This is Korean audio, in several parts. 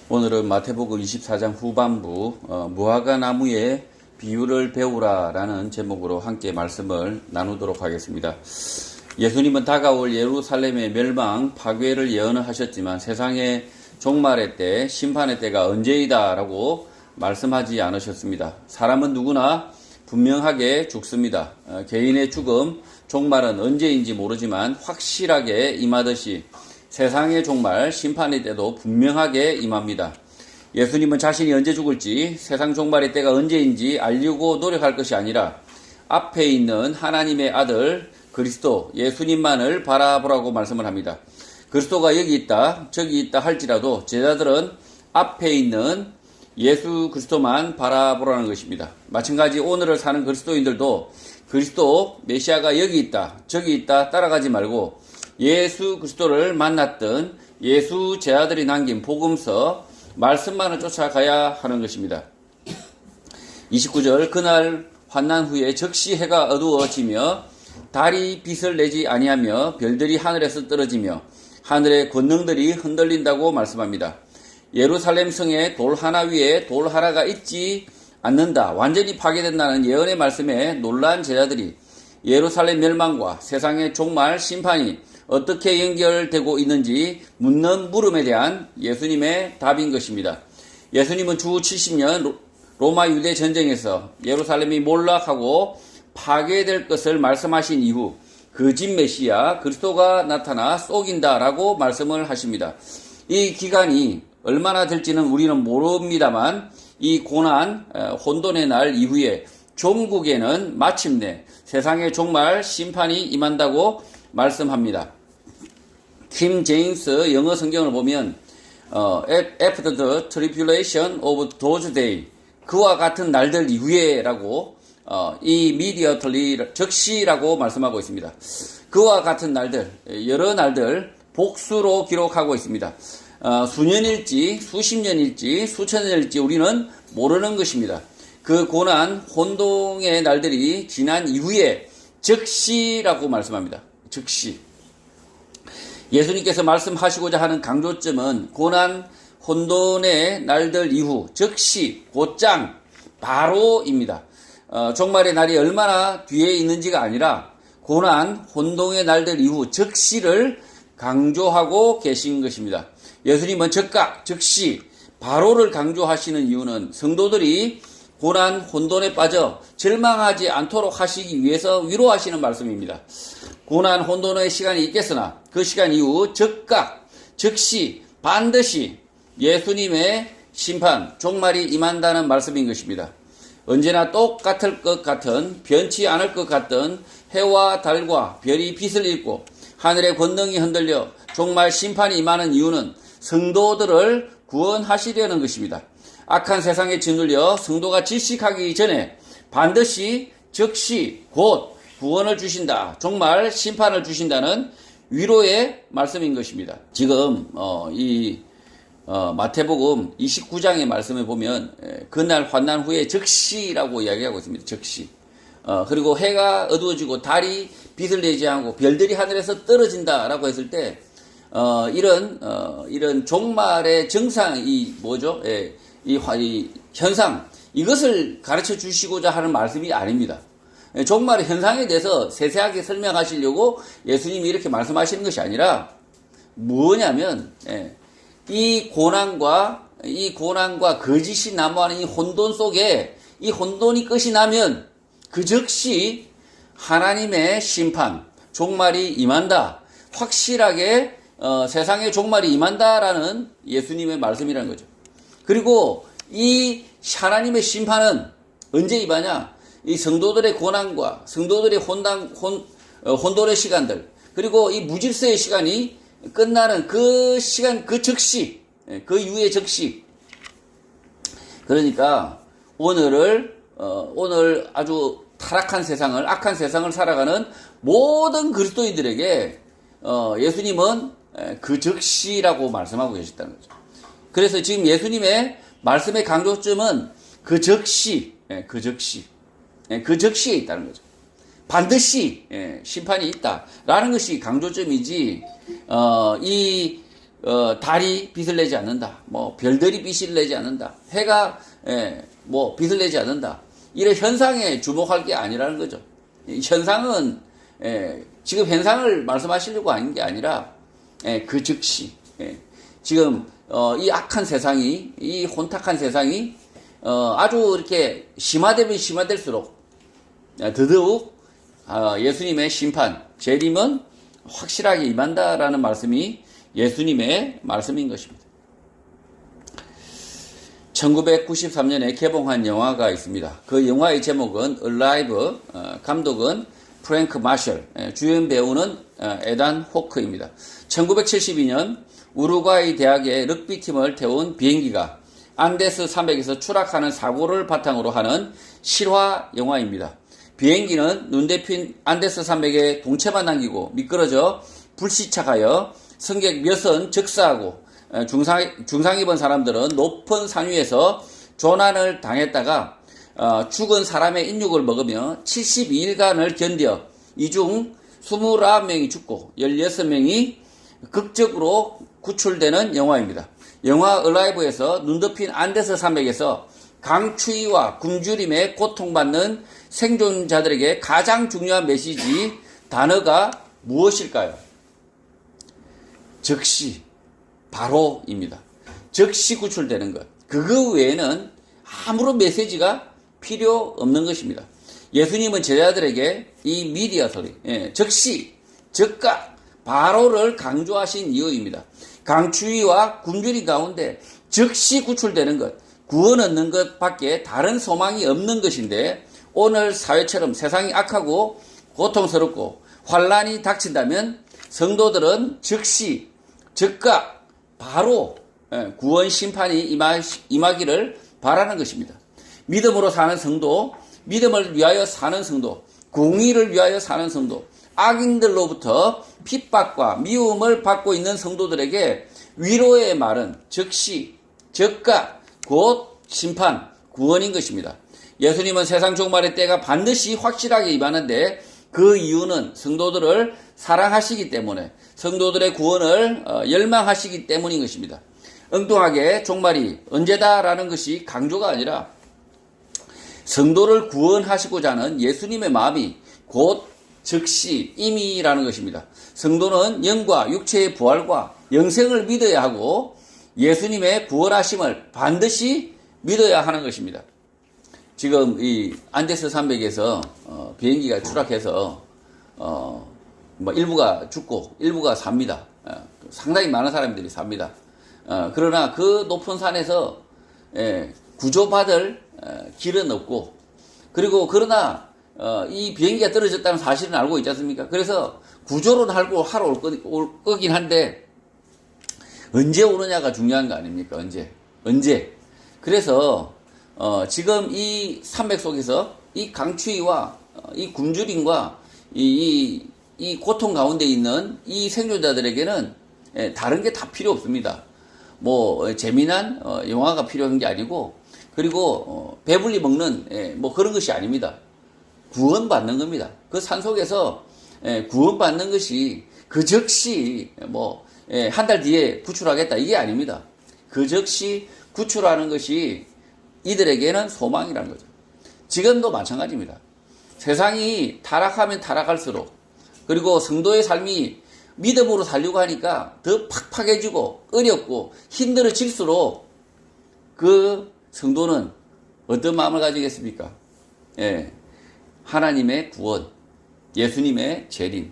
오늘은 마태복음 24장 후반부 무화과 나무의 비유를 배우라라는 제목으로 함께 말씀을 나누도록 하겠습니다. 예수님은 다가올 예루살렘의 멸망, 파괴를 예언을 하셨지만 세상의 종말의 때, 심판의 때가 언제이다라고 말씀하지 않으셨습니다. 사람은 누구나 분명하게 죽습니다. 개인의 죽음, 종말은 언제인지 모르지만 확실하게 임하듯이 세상의 종말, 심판의 때도 분명하게 임합니다. 예수님은 자신이 언제 죽을지, 세상 종말의 때가 언제인지 알려고 노력할 것이 아니라 앞에 있는 하나님의 아들 그리스도 예수님만을 바라보라고 말씀을 합니다. 그리스도가 여기 있다, 저기 있다 할지라도 제자들은 앞에 있는 예수 그리스도만 바라보라는 것입니다. 마찬가지 오늘을 사는 그리스도인들도 그리스도 메시아가 여기 있다, 저기 있다 따라가지 말고 예수 그리스도를 만났던 예수 제자들이 남긴 복음서 말씀만을 쫓아가야 하는 것입니다. 29절 그날 환난 후에 즉시 해가 어두워지며 달이 빛을 내지 아니하며 별들이 하늘에서 떨어지며 하늘의 권능들이 흔들린다고 말씀합니다. 예루살렘 성에 돌 하나 위에 돌 하나가 있지 않는다, 완전히 파괴된다는 예언의 말씀에 놀란 제자들이 예루살렘 멸망과 세상의 종말 심판이 어떻게 연결되고 있는지 묻는 물음에 대한 예수님의 답인 것입니다. 예수님은 주 70년 로마 유대 전쟁에서 예루살렘이 몰락하고 파괴될 것을 말씀하신 이후 거짓 메시아 그리스도가 나타나 속인다라고 말씀을 하십니다. 이 기간이 얼마나 될지는 우리는 모릅니다만 이 고난, 혼돈의 날 이후에 종국에는 마침내 세상의 종말 심판이 임한다고 말씀합니다. 킴 제임스 영어 성경을 보면 After the tribulation of those days, 그와 같은 날들 이후에 라고 immediately 즉시라고 말씀하고 있습니다. 그와 같은 날들, 여러 날들 복수로 기록하고 있습니다. 수년일지 수십 년일지 수천 년일지 우리는 모르는 것입니다. 그 고난 혼동의 날들이 지난 이후에 즉시라고 말씀합니다. 즉시. 예수님께서 말씀하시고자 하는 강조점은 고난 혼돈의 날들 이후 즉시 곧장 바로입니다. 종말의 날이 얼마나 뒤에 있는지가 아니라 고난 혼돈의 날들 이후 즉시를 강조하고 계신 것입니다. 예수님은 즉각 즉시 바로를 강조하시는 이유는 성도들이 고난 혼돈에 빠져 절망하지 않도록 하시기 위해서 위로하시는 말씀입니다. 고난 혼돈의 시간이 있겠으나 그 시간 이후 즉각 즉시 반드시 예수님의 심판 종말이 임한다는 말씀인 것입니다. 언제나 똑같을 것 같은, 변치 않을 것 같던 해와 달과 별이 빛을 잃고 하늘의 권능이 흔들려 종말 심판이 임하는 이유는 성도들을 구원하시려는 것입니다. 악한 세상에 짓눌려 성도가 질식하기 전에 반드시 즉시 곧 구원을 주신다, 종말 심판을 주신다는 위로의 말씀인 것입니다. 지금 마태복음 29장의 말씀을 보면 그날 환난 후에 즉시라고 이야기하고 있습니다. 즉시. 그리고 해가 어두워지고 달이 빛을 내지 않고 별들이 하늘에서 떨어진다라고 했을 때 이런 종말의 정상이 뭐죠? 이 현상, 이것을 가르쳐 주시고자 하는 말씀이 아닙니다. 종말의 현상에 대해서 세세하게 설명하시려고 예수님이 이렇게 말씀하시는 것이 아니라 뭐냐면 이 고난과 거짓이 난무하는 이 혼돈 속에 이 혼돈이 끝이 나면 그 즉시 하나님의 심판, 종말이 임한다. 확실하게 세상의 종말이 임한다라는 예수님의 말씀이라는 거죠. 그리고 이 하나님의 심판은 언제 임하냐? 이 성도들의 고난과 성도들의 혼돈의 시간들, 그리고 이 무질서의 시간이 끝나는 그 시간, 그 즉시, 그 이후의 즉시. 그러니까 오늘 아주 타락한 세상을, 악한 세상을 살아가는 모든 그리스도인들에게 예수님은 그 즉시라고 말씀하고 계셨다는 거죠. 그래서 지금 예수님의 말씀의 강조점은 그 즉시에 있다는 거죠. 반드시 심판이 있다라는 것이 강조점이지 달이 빛을 내지 않는다. 뭐 별들이 빛을 내지 않는다. 해가 뭐 빛을 내지 않는다. 이런 현상에 주목할 게 아니라는 거죠. 현상은 지금 현상을 말씀하시려고 하는 게 아니라 그 즉시 지금 이 악한 세상이, 이 혼탁한 세상이 아주 이렇게 심화되면 심화될수록 더더욱 예수님의 심판, 재림은 확실하게 임한다라는 말씀이 예수님의 말씀인 것입니다. 1993년에 개봉한 영화가 있습니다. 그 영화의 제목은 Alive, 감독은 프랭크 마셜, 주연 배우는 에단 호크입니다. 1972년 우루과이 대학의 럭비팀을 태운 비행기가 안데스 산맥에서 추락하는 사고를 바탕으로 하는 실화 영화입니다. 비행기는 눈 덮인 안데스 산맥에 동체만 남기고 미끄러져 불시착하여 승객 몇은 즉사하고 중상 입은 사람들은 높은 산 위에서 조난을 당했다가 죽은 사람의 인육을 먹으며 72일간을 견뎌 이 중 29명이 죽고 16명이 극적으로 구출되는 영화입니다. 영화 얼라이브에서 눈 덮인 안데스 산맥에서 강추위와 굶주림에 고통받는 생존자들에게 가장 중요한 메시지 단어가 무엇일까요? 즉시, 바로입니다. 즉시 구출되는 것. 그거 외에는 아무런 메시지가 필요 없는 것입니다. 예수님은 제자들에게 이 미디어서리, 즉시, 즉각, 바로를 강조하신 이유입니다. 강추위와 굶주림 가운데 즉시 구출되는 것, 구원 얻는 것밖에 다른 소망이 없는 것인데 오늘 사회처럼 세상이 악하고 고통스럽고 환란이 닥친다면 성도들은 즉시, 즉각, 바로 구원 심판이 임하기를 바라는 것입니다. 믿음으로 사는 성도, 믿음을 위하여 사는 성도, 공의를 위하여 사는 성도, 악인들로부터 핍박과 미움을 받고 있는 성도들에게 위로의 말은 즉시, 즉각, 곧 심판, 구원인 것입니다. 예수님은 세상 종말의 때가 반드시 확실하게 임하는데 그 이유는 성도들을 사랑하시기 때문에 성도들의 구원을 열망하시기 때문인 것입니다. 엉뚱하게 종말이 언제다라는 것이 강조가 아니라 성도를 구원하시고자 하는 예수님의 마음이 곧 즉시 임이라는 것입니다. 성도는 영과 육체의 부활과 영생을 믿어야 하고 예수님의 구원하심을 반드시 믿어야 하는 것입니다. 지금 이 안데스 산맥에서 비행기가 추락해서 뭐 일부가 죽고 일부가 삽니다. 상당히 많은 사람들이 삽니다. 그러나 그 높은 산에서 구조받을 길은 없고 그리고 그러나 이 비행기가 떨어졌다는 사실은 알고 있지 않습니까? 그래서 구조를 하러 올 거긴 한데 언제 오느냐가 중요한 거 아닙니까? 언제? 그래서 지금 이 산맥 속에서 이 강추위와 이 굶주림과 이 고통 가운데 있는 이 생존자들에게는 다른 게 다 필요 없습니다. 뭐 재미난 영화가 필요한 게 아니고 그리고 배불리 먹는 뭐 그런 것이 아닙니다. 구원받는 겁니다. 그 산속에서 구원받는 것이 그 즉시 뭐 한 달 뒤에 구출하겠다 이게 아닙니다. 그 즉시 구출하는 것이 이들에게는 소망이라는 거죠. 지금도 마찬가지입니다. 세상이 타락하면 타락할수록 그리고 성도의 삶이 믿음으로 살려고 하니까 더 팍팍해지고 어렵고 힘들어질수록 그 성도는 어떤 마음을 가지겠습니까? 하나님의 구원, 예수님의 재림,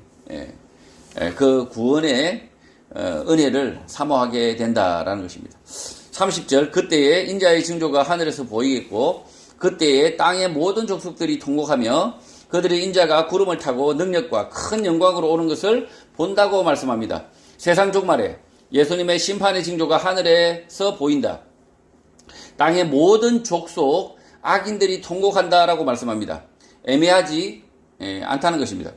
그 구원의 은혜를 사모하게 된다라는 것입니다. 30절 그때에 인자의 징조가 하늘에서 보이겠고 그때에 땅의 모든 족속들이 통곡하며 그들의 인자가 구름을 타고 능력과 큰 영광으로 오는 것을 본다고 말씀합니다. 세상 종말에 예수님의 심판의 징조가 하늘에서 보인다. 땅의 모든 족속 악인들이 통곡한다라고 말씀합니다. 애매하지 않다는 것입니다.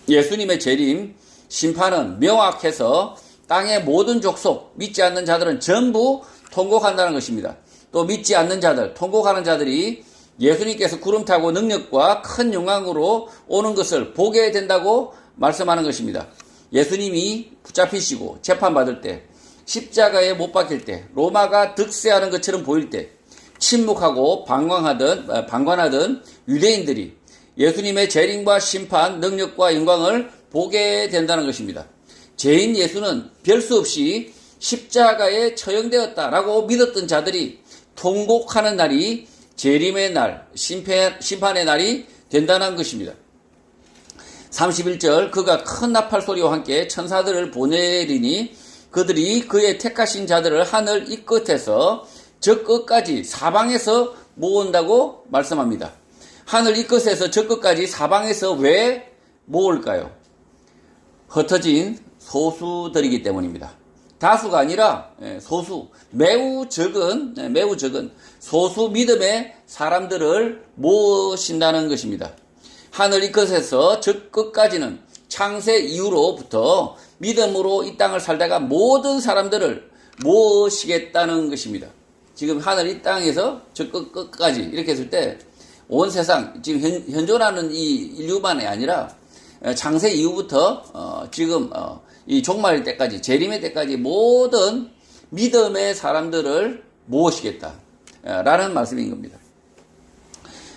예수님의 재림, 심판은 명확해서 땅의 모든 족속, 믿지 않는 자들은 전부 통곡한다는 것입니다. 또 믿지 않는 자들, 통곡하는 자들이 예수님께서 구름 타고 능력과 큰 영광으로 오는 것을 보게 된다고 말씀하는 것입니다. 예수님이 붙잡히시고 재판받을 때, 십자가에 못 박힐 때, 로마가 득세하는 것처럼 보일 때 침묵하고 방관하던 유대인들이 예수님의 재림과 심판, 능력과 영광을 보게 된다는 것입니다. 죄인 예수는 별 수 없이 십자가에 처형되었다라고 믿었던 자들이 통곡하는 날이 재림의 날, 심판의 날이 된다는 것입니다. 31절 그가 큰 나팔 소리와 함께 천사들을 보내리니 그들이 그의 택하신 자들을 하늘 이 끝에서 저 끝까지 사방에서 모은다고 말씀합니다. 하늘 이 끝에서 저 끝까지 사방에서 왜 모을까요? 흩어진 소수들이기 때문입니다. 다수가 아니라 소수, 매우 적은 소수 믿음의 사람들을 모으신다는 것입니다. 하늘 이 끝에서 저 끝까지는 창세 이후로부터 믿음으로 이 땅을 살다가 모든 사람들을 모으시겠다는 것입니다. 지금 하늘 이 땅에서 저 끝까지 이렇게 했을 때 온 세상, 지금 현존하는 이 인류만이 아니라 창세 이후부터 지금 이 종말 때까지, 재림의 때까지 모든 믿음의 사람들을 모으시겠다 라는 말씀인 겁니다.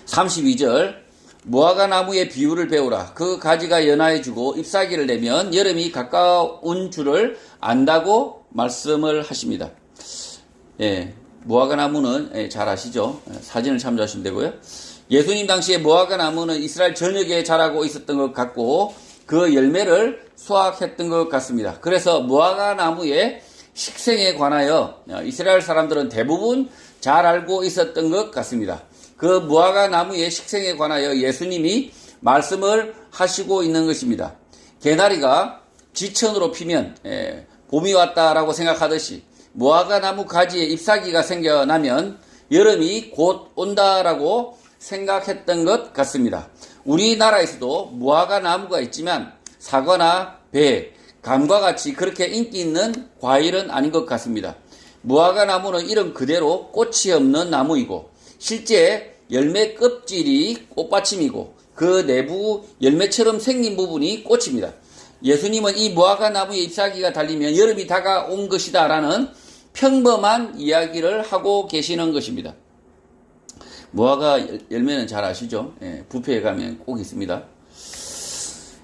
32절 무화과 나무의 비유를 배우라. 그 가지가 연하해지고 잎사귀를 내면 여름이 가까운 줄을 안다고 말씀을 하십니다. 무화과 나무는 잘 아시죠? 사진을 참조하시면 되고요. 예수님 당시에 무화과 나무는 이스라엘 전역에 자라고 있었던 것 같고 그 열매를 수확했던 것 같습니다. 그래서 무화과 나무의 식생에 관하여 이스라엘 사람들은 대부분 잘 알고 있었던 것 같습니다. 그 무화과 나무의 식생에 관하여 예수님이 말씀을 하시고 있는 것입니다. 개나리가 지천으로 피면 봄이 왔다라고 생각하듯이 무화과 나무 가지에 잎사귀가 생겨나면 여름이 곧 온다라고 생각했던 것 같습니다. 우리나라에서도 무화과 나무가 있지만 사과나 배, 감과 같이 그렇게 인기 있는 과일은 아닌 것 같습니다. 무화과 나무는 이름 그대로 꽃이 없는 나무이고 실제 열매 껍질이 꽃받침이고 그 내부 열매처럼 생긴 부분이 꽃입니다. 예수님은 이 무화과 나무의 잎사귀가 달리면 여름이 다가온 것이다 라는 평범한 이야기를 하고 계시는 것입니다. 무화과 열매는 잘 아시죠? 뷔페에 가면 꼭 있습니다.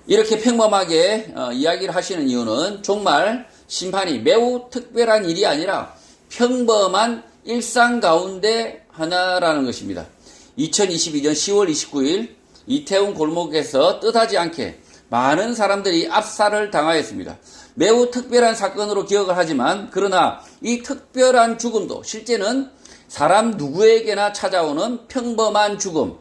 이렇게 평범하게 이야기를 하시는 이유는 종말 심판이 매우 특별한 일이 아니라 평범한 일상 가운데 하나라는 것입니다. 2022년 10월 29일 이태원 골목에서 뜻하지 않게 많은 사람들이 압살을 당하였습니다. 매우 특별한 사건으로 기억을 하지만 그러나 이 특별한 죽음도 실제는 사람 누구에게나 찾아오는 평범한 죽음,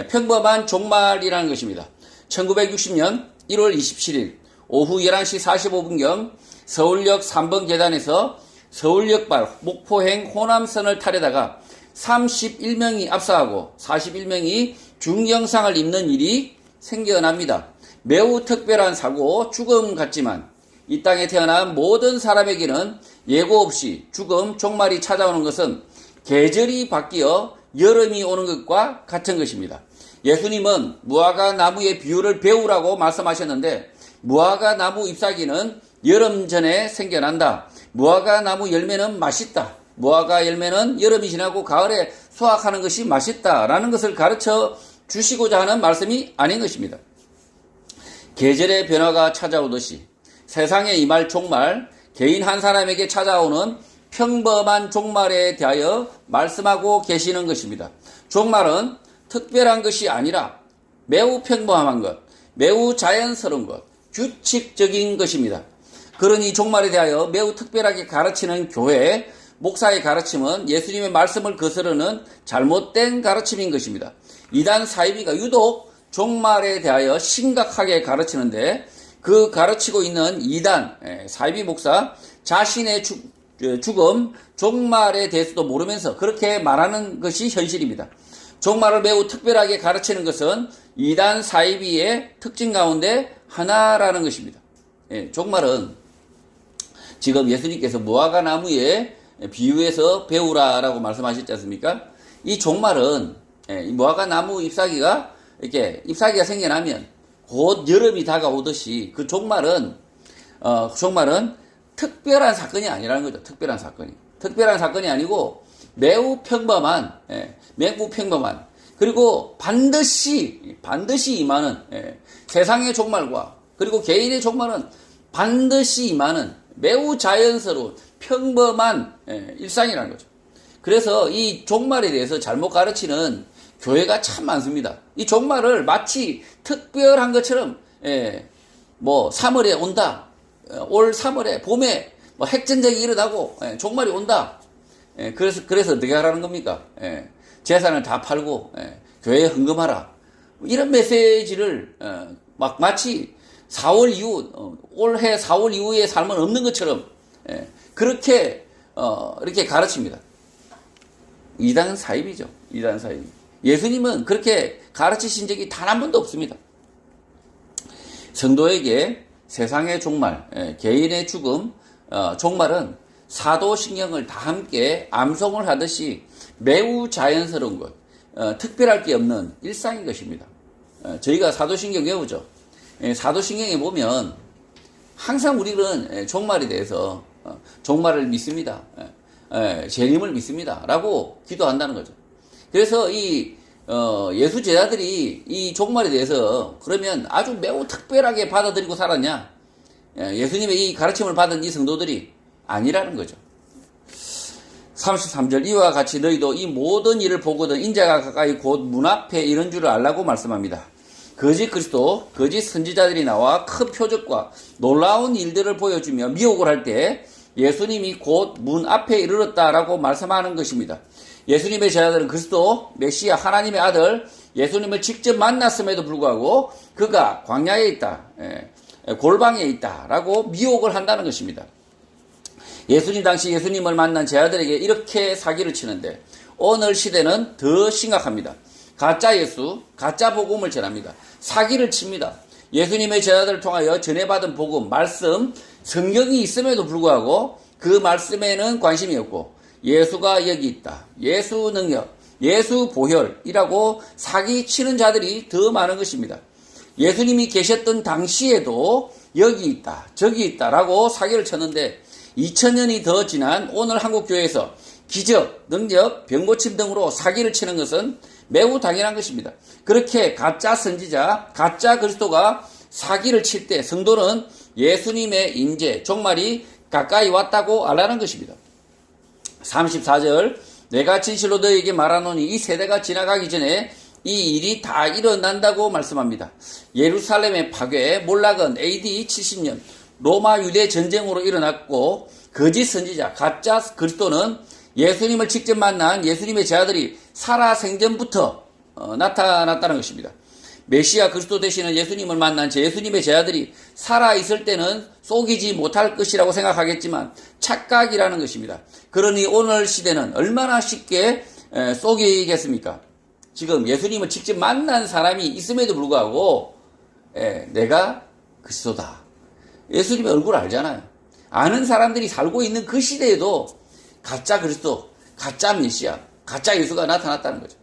평범한 종말이라는 것입니다. 1960년 1월 27일 오후 11시 45분경 서울역 3번 계단에서 서울역발 목포행 호남선을 타려다가 31명이 압사하고 41명이 중경상을 입는 일이 생겨납니다. 매우 특별한 사고, 죽음 같지만 이 땅에 태어난 모든 사람에게는 예고 없이 죽음, 종말이 찾아오는 것은 계절이 바뀌어 여름이 오는 것과 같은 것입니다. 예수님은 무화과 나무의 비유를 배우라고 말씀하셨는데 무화과 나무 잎사귀는 여름 전에 생겨난다. 무화과 나무 열매는 맛있다. 무화과 열매는 여름이 지나고 가을에 수확하는 것이 맛있다라는 것을 가르쳐 주시고자 하는 말씀이 아닌 것입니다. 계절의 변화가 찾아오듯이 세상에 임할 종말, 개인 한 사람에게 찾아오는 평범한 종말에 대하여 말씀하고 계시는 것입니다. 종말은 특별한 것이 아니라 매우 평범한 것, 매우 자연스러운 것, 규칙적인 것입니다. 그러니 종말에 대하여 매우 특별하게 가르치는 교회, 목사의 가르침은 예수님의 말씀을 거스르는 잘못된 가르침인 것입니다. 이단 사이비가 유독 종말에 대하여 심각하게 가르치는데 그 가르치고 있는 이단 사이비 목사 자신의 죽음, 종말에 대해서도 모르면서 그렇게 말하는 것이 현실입니다. 종말을 매우 특별하게 가르치는 것은 이단 사이비의 특징 가운데 하나라는 것입니다. 종말은 지금 예수님께서 무화과 나무에 비유해서 배우라라고 말씀하셨지 않습니까? 이 종말은 이 무화과 나무 잎사귀가 이렇게 잎사귀가 생겨나면 곧 여름이 다가오듯이 그 종말은 종말은 특별한 사건이 아니라는 거죠. 특별한 사건이. 특별한 사건이 아니고 매우 평범한, 매우 평범한, 그리고 반드시 임하는, 세상의 종말과 그리고 개인의 종말은 반드시 임하는 매우 자연스러운 평범한 일상이라는 거죠. 그래서 이 종말에 대해서 잘못 가르치는 교회가 참 많습니다. 이 종말을 마치 특별한 것처럼 뭐 3월에 온다. 올 3월에 봄에 뭐 핵전쟁이 일어나고 종말이 온다. 그래서 어떻게 하라는 겁니까? 재산을 다 팔고 교회에 헌금하라. 이런 메시지를 막 마치 4월 이후 올해 4월 이후의 삶은 없는 것처럼 그렇게 이렇게 가르칩니다. 이단 사입이죠. 이단 사입. 예수님은 그렇게 가르치신 적이 단 한 번도 없습니다. 성도에게 세상의 종말, 개인의 죽음, 종말은 사도신경을 다 함께 암송을 하듯이 매우 자연스러운 것, 특별할 게 없는 일상인 것입니다. 저희가 사도신경 외우죠. 사도신경에 보면 항상 우리는 종말에 대해서 종말을 믿습니다. 재림을 믿습니다. 라고 기도한다는 거죠. 그래서 이 예수 제자들이 이 종말에 대해서 그러면 아주 매우 특별하게 받아들이고 살았냐? 예수님의 이 가르침을 받은 이 성도들이 아니라는 거죠. 33절 이와 같이 너희도 이 모든 일을 보거든 인자가 가까이 곧 문 앞에 이런 줄을 알라고 말씀합니다. 거짓 그리스도, 거짓 선지자들이 나와 큰 표적과 놀라운 일들을 보여주며 미혹을 할 때 예수님이 곧 문 앞에 이르렀다라고 말씀하는 것입니다. 예수님의 제자들은 그리스도, 메시아, 하나님의 아들, 예수님을 직접 만났음에도 불구하고 그가 광야에 있다, 골방에 있다라고 미혹을 한다는 것입니다. 예수님 당시 예수님을 만난 제자들에게 이렇게 사기를 치는데 오늘 시대는 더 심각합니다. 가짜 예수, 가짜 복음을 전합니다. 사기를 칩니다. 예수님의 제자들을 통하여 전해받은 복음, 말씀, 성경이 있음에도 불구하고 그 말씀에는 관심이 없고 예수가 여기 있다, 예수 능력, 예수 보혈이라고 사기치는 자들이 더 많은 것입니다. 예수님이 계셨던 당시에도 여기 있다, 저기 있다라고 사기를 쳤는데 2000년이 더 지난 오늘 한국교회에서 기적, 능력, 병고침 등으로 사기를 치는 것은 매우 당연한 것입니다. 그렇게 가짜 선지자, 가짜 그리스도가 사기를 칠 때 성도는 예수님의 인재, 종말이 가까이 왔다고 알라는 것입니다. 34절 내가 진실로 너희에게 말하노니 이 세대가 지나가기 전에 이 일이 다 일어난다고 말씀합니다. 예루살렘의 파괴, 몰락은 AD 70년 로마 유대 전쟁으로 일어났고 거짓 선지자, 가짜 그리스도는 예수님을 직접 만난 예수님의 제자들이 살아생전부터 나타났다는 것입니다. 메시아 그리스도 되시는 예수님을 만난 예수님의 제자들이 살아있을 때는 속이지 못할 것이라고 생각하겠지만 착각이라는 것입니다. 그러니 오늘 시대는 얼마나 쉽게 속이겠습니까? 지금 예수님을 직접 만난 사람이 있음에도 불구하고 내가 그리스도다. 예수님의 얼굴 알잖아요. 아는 사람들이 살고 있는 그 시대에도 가짜 그리스도, 가짜 메시아, 가짜 예수가 나타났다는 거죠.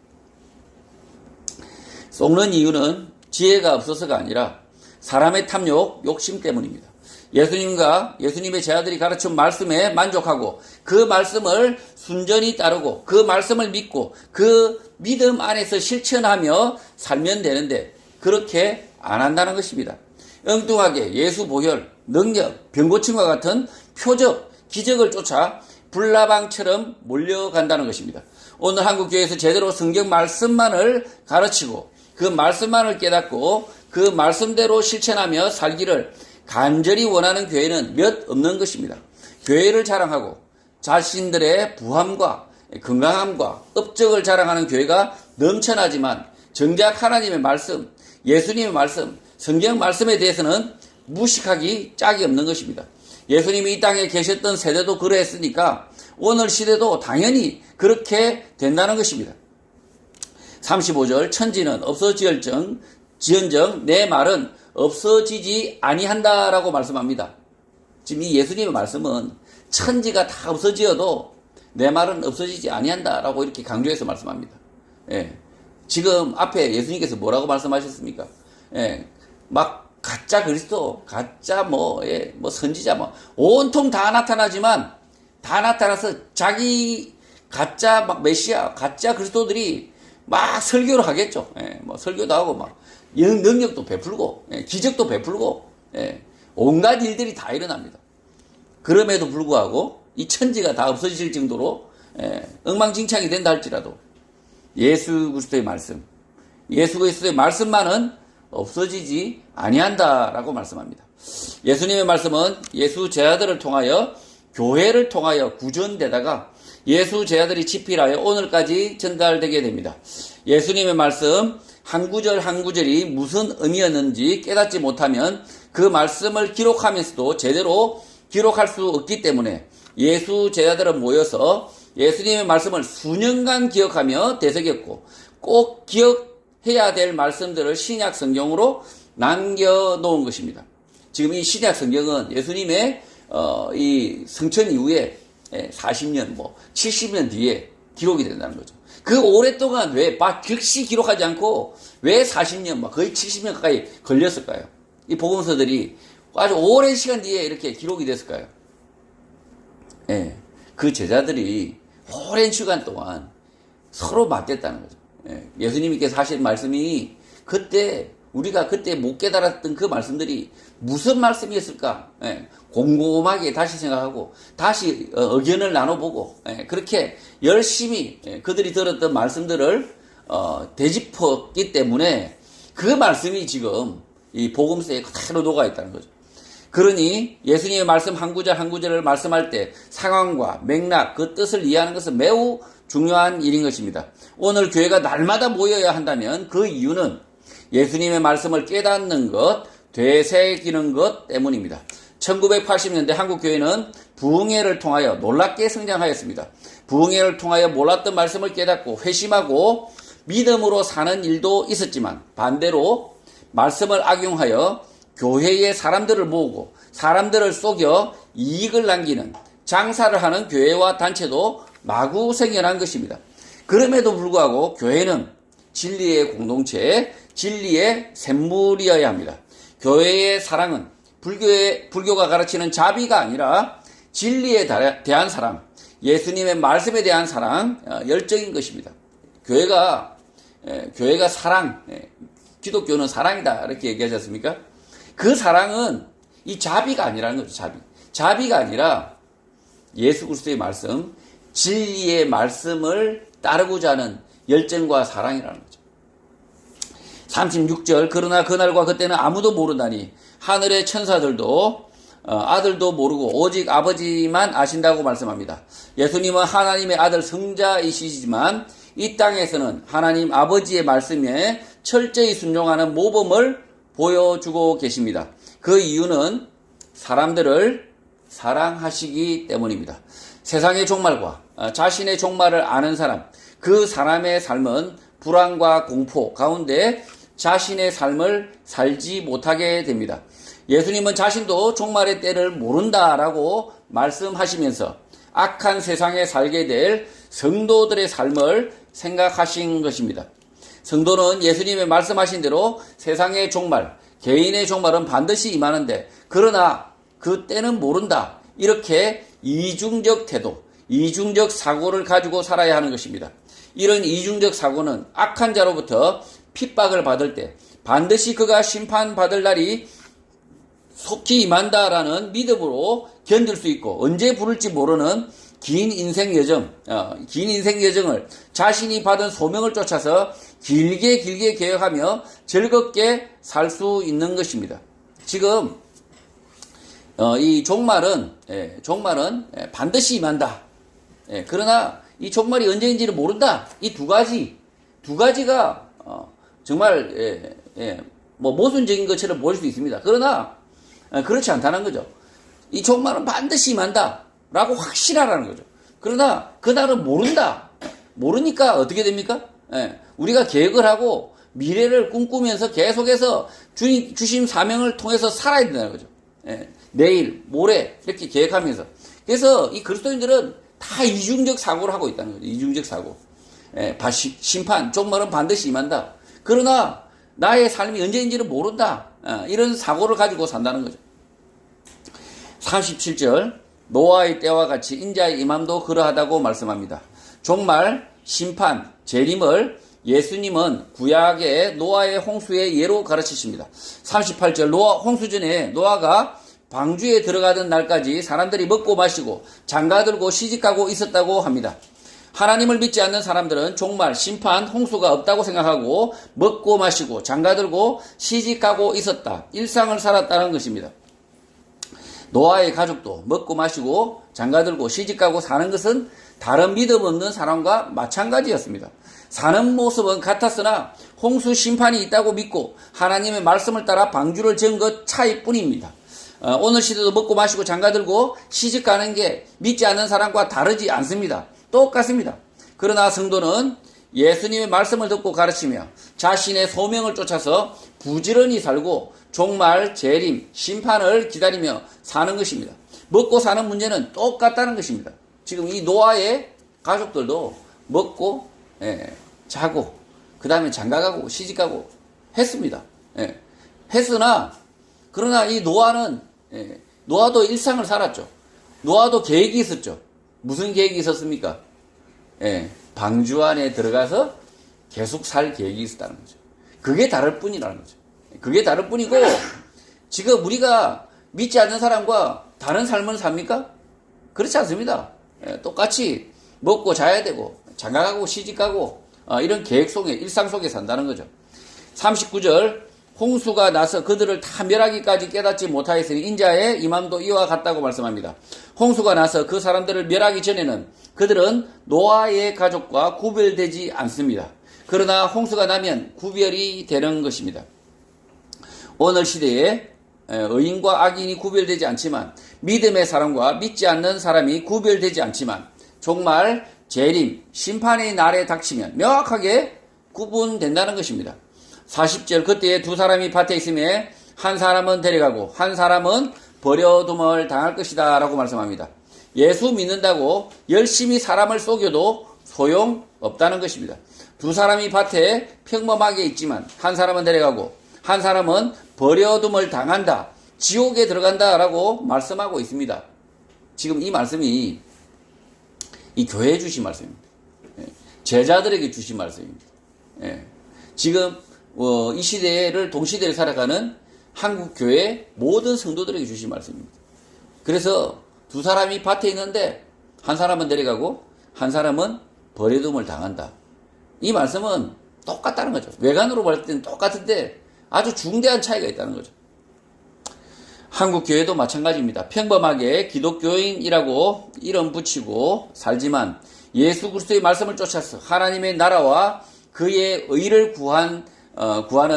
속는 이유는 지혜가 없어서가 아니라 사람의 탐욕, 욕심 때문입니다. 예수님과 예수님의 제자들이 가르친 말씀에 만족하고 그 말씀을 순전히 따르고 그 말씀을 믿고 그 믿음 안에서 실천하며 살면 되는데 그렇게 안 한다는 것입니다. 엉뚱하게 예수 보혈, 능력, 병고침과 같은 표적, 기적을 쫓아 불나방처럼 몰려간다는 것입니다. 오늘 한국교회에서 제대로 성경 말씀만을 가르치고 그 말씀만을 깨닫고 그 말씀대로 실천하며 살기를 간절히 원하는 교회는 몇 없는 것입니다. 교회를 자랑하고 자신들의 부함과 건강함과 업적을 자랑하는 교회가 넘쳐나지만 정작 하나님의 말씀, 예수님의 말씀, 성경 말씀에 대해서는 무식하기 짝이 없는 것입니다. 예수님이 이 땅에 계셨던 세대도 그러했으니까 오늘 시대도 당연히 그렇게 된다는 것입니다. 35절 천지는 없어지언정 내 말은 없어지지 아니한다라고 말씀합니다. 지금 이 예수님의 말씀은 천지가 다 없어지어도 내 말은 없어지지 아니한다라고 이렇게 강조해서 말씀합니다. 지금 앞에 예수님께서 뭐라고 말씀하셨습니까? 막 가짜 그리스도, 가짜 뭐 선지자 온통 다 나타나지만 다 나타나서 자기 가짜 막 메시아, 가짜 그리스도들이 막 설교를 하겠죠. 예, 뭐 설교도 하고 막 능력도 베풀고 기적도 베풀고 온갖 일들이 다 일어납니다. 그럼에도 불구하고 이 천지가 다 없어질 정도로 엉망진창이 된다 할지라도 예수 그리스도의 말씀, 예수 그리스도의 말씀만은 없어지지 아니한다라고 말씀합니다. 예수님의 말씀은 예수 제자들을 통하여 교회를 통하여 구전되다가 예수 제자들이 집필하여 오늘까지 전달되게 됩니다. 예수님의 말씀 한 구절 한 구절이 무슨 의미였는지 깨닫지 못하면 그 말씀을 기록하면서도 제대로 기록할 수 없기 때문에 예수 제자들은 모여서 예수님의 말씀을 수년간 기억하며 되새겼고 꼭 기억해야 될 말씀들을 신약 성경으로 남겨놓은 것입니다. 지금 이 신약 성경은 예수님의 이 성천 이후에 40년, 70년 뒤에 기록이 된다는 거죠. 그 오랫동안 왜 즉시 기록하지 않고 왜 40년, 거의 70년 가까이 걸렸을까요? 이 복음서들이 아주 오랜 시간 뒤에 이렇게 기록이 됐을까요? 그 제자들이 오랜 시간 동안 서로 맞댔다는 거죠. 예수님께서 하신 말씀이 우리가 그때 못 깨달았던 그 말씀들이 무슨 말씀이었을까? 곰곰하게 다시 생각하고 다시 의견을 나눠보고 그렇게 열심히 그들이 들었던 말씀들을 되짚었기 때문에 그 말씀이 지금 이 복음서에 그대로 녹아있다는 거죠. 그러니 예수님의 말씀 한 구절 한 구절을 말씀할 때 상황과 맥락, 그 뜻을 이해하는 것은 매우 중요한 일인 것입니다. 오늘 교회가 날마다 모여야 한다면 그 이유는 예수님의 말씀을 깨닫는 것, 되새기는 것 때문입니다. 1980년대 한국교회는 부흥회를 통하여 놀랍게 성장하였습니다. 부흥회를 통하여 몰랐던 말씀을 깨닫고 회심하고 믿음으로 사는 일도 있었지만 반대로 말씀을 악용하여 교회에 사람들을 모으고 사람들을 속여 이익을 남기는 장사를 하는 교회와 단체도 마구 생겨난 것입니다. 그럼에도 불구하고 교회는 진리의 공동체, 진리의 샘물이어야 합니다. 교회의 사랑은 불교가 가르치는 자비가 아니라 진리에 대한 사랑, 예수님의 말씀에 대한 사랑, 열정인 것입니다. 교회가 사랑, 기독교는 사랑이다 이렇게 얘기하지 않습니까? 그 사랑은 이 자비가 아니라는 거죠. 자비가 아니라 예수 그리스도의 말씀, 진리의 말씀을 따르고자 하는 열정과 사랑이라는 거죠. 36절 그러나 그날과 그때는 아무도 모른다니 하늘의 천사들도 아들도 모르고 오직 아버지만 아신다고 말씀합니다. 예수님은 하나님의 아들 성자이시지만 이 땅에서는 하나님 아버지의 말씀에 철저히 순종하는 모범을 보여주고 계십니다. 그 이유는 사람들을 사랑하시기 때문입니다. 세상의 종말과 자신의 종말을 아는 사람, 그 사람의 삶은 불안과 공포 가운데 자신의 삶을 살지 못하게 됩니다. 예수님은 자신도 종말의 때를 모른다라고 말씀하시면서 악한 세상에 살게 될 성도들의 삶을 생각하신 것입니다. 성도는 예수님의 말씀하신 대로 세상의 종말, 개인의 종말은 반드시 임하는데 그러나 그 때는 모른다. 이렇게 이중적 태도, 이중적 사고를 가지고 살아야 하는 것입니다. 이런 이중적 사고는 악한 자로부터 핍박을 받을 때 반드시 그가 심판받을 날이 속히 임한다라는 믿음으로 견딜 수 있고 언제 부를지 모르는 긴 인생 여정을 자신이 받은 소명을 쫓아서 길게 계획하며 즐겁게 살 수 있는 것입니다. 지금 이 종말은 반드시 임한다. 그러나 이 종말이 언제인지를 모른다. 이 두 가지가 정말 모순적인 것처럼 보일 수 있습니다. 그러나 그렇지 않다는 거죠. 이 종말은 반드시 임한다 라고 확실하라는 거죠. 그러나 그날은 모른다. 모르니까 어떻게 됩니까? 우리가 계획을 하고 미래를 꿈꾸면서 계속해서 주신 사명을 통해서 살아야 된다는 거죠. 내일, 모레 이렇게 계획하면서. 그래서 이 그리스도인들은 다 이중적 사고를 하고 있다는 거죠. 이중적 사고. 심판, 종말은 반드시 임한다. 그러나 나의 삶이 언제인지는 모른다. 이런 사고를 가지고 산다는 거죠. 37절 노아의 때와 같이 인자의 임함도 그러하다고 말씀합니다. 종말, 심판, 재림을 예수님은 구약의 노아의 홍수의 예로 가르치십니다. 38절 홍수 전에 노아가 방주에 들어가던 날까지 사람들이 먹고 마시고 장가들고 시집가고 있었다고 합니다. 하나님을 믿지 않는 사람들은 종말, 심판, 홍수가 없다고 생각하고 먹고 마시고 장가들고 시집가고 있었다. 일상을 살았다는 것입니다. 노아의 가족도 먹고 마시고 장가들고 시집가고 사는 것은 다른 믿음 없는 사람과 마찬가지였습니다. 사는 모습은 같았으나 홍수 심판이 있다고 믿고 하나님의 말씀을 따라 방주를 지은 것 차이뿐입니다. 오늘 시대도 먹고 마시고 장가들고 시집가는 게 믿지 않는 사람과 다르지 않습니다. 똑같습니다. 그러나 성도는 예수님의 말씀을 듣고 가르치며 자신의 소명을 쫓아서 부지런히 살고 종말, 재림, 심판을 기다리며 사는 것입니다. 먹고 사는 문제는 똑같다는 것입니다. 지금 이 노아의 가족들도 먹고 자고 그 다음에 장가가고 시집가고 했습니다. 그러나 이 노아는 노아도 일상을 살았죠. 노아도 계획이 있었죠. 무슨 계획이 있었습니까? 방주 안에 들어가서 계속 살 계획이 있었다는 거죠. 그게 다를 뿐이라는 거죠. 그게 다를 뿐이고 지금 우리가 믿지 않는 사람과 다른 삶을 삽니까? 그렇지 않습니다. 똑같이 먹고 자야 되고 장가가고 시집가고 이런 계획 속에 일상 속에 산다는 거죠. 39절 홍수가 나서 그들을 다 멸하기까지 깨닫지 못하였으니 인자의 임함도 이와 같다고 말씀합니다. 홍수가 나서 그 사람들을 멸하기 전에는 그들은 노아의 가족과 구별되지 않습니다. 그러나 홍수가 나면 구별이 되는 것입니다. 오늘 시대에 의인과 악인이 구별되지 않지만 믿음의 사람과 믿지 않는 사람이 구별되지 않지만 종말, 재림, 심판의 날에 닥치면 명확하게 구분된다는 것입니다. 40절 그때에 두 사람이 밭에 있음에 한 사람은 데려가고 한 사람은 버려둠을 당할 것이다 라고 말씀합니다. 예수 믿는다고 열심히 사람을 속여도 소용없다는 것입니다. 두 사람이 밭에 평범하게 있지만 한 사람은 데려가고 한 사람은 버려둠을 당한다, 지옥에 들어간다 라고 말씀하고 있습니다. 지금 이 말씀이 이 교회에 주신 말씀입니다. 제자들에게 주신 말씀입니다. 지금 이 시대를 동시대를 살아가는 한국교회 모든 성도들에게 주신 말씀입니다. 그래서 두 사람이 밭에 있는데 한 사람은 데려가고 한 사람은 버려둠을 당한다. 이 말씀은 똑같다는 거죠. 외관으로 볼 때는 똑같은데 아주 중대한 차이가 있다는 거죠. 한국교회도 마찬가지입니다. 평범하게 기독교인이라고 이름 붙이고 살지만 예수 그리스도의 말씀을 쫓아서 하나님의 나라와 그의 의를 구하는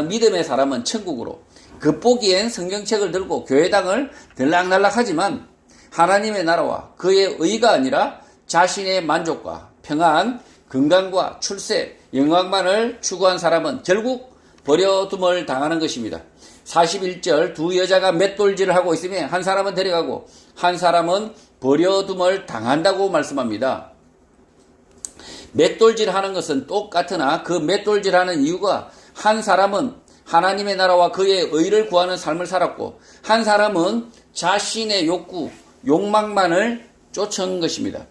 믿음의 사람은 천국으로, 겉보기엔 성경책을 들고 교회당을 들락날락하지만 하나님의 나라와 그의 의가 아니라 자신의 만족과 평안, 건강과 출세, 영광만을 추구한 사람은 결국 버려둠을 당하는 것입니다. 41절 두 여자가 맷돌질을 하고 있으며 한 사람은 데려가고 한 사람은 버려둠을 당한다고 말씀합니다. 맷돌질 하는 것은 똑같으나 그 맷돌질 하는 이유가 한 사람은 하나님의 나라와 그의 의를 구하는 삶을 살았고 한 사람은 자신의 욕구, 욕망만을 쫓은 것입니다.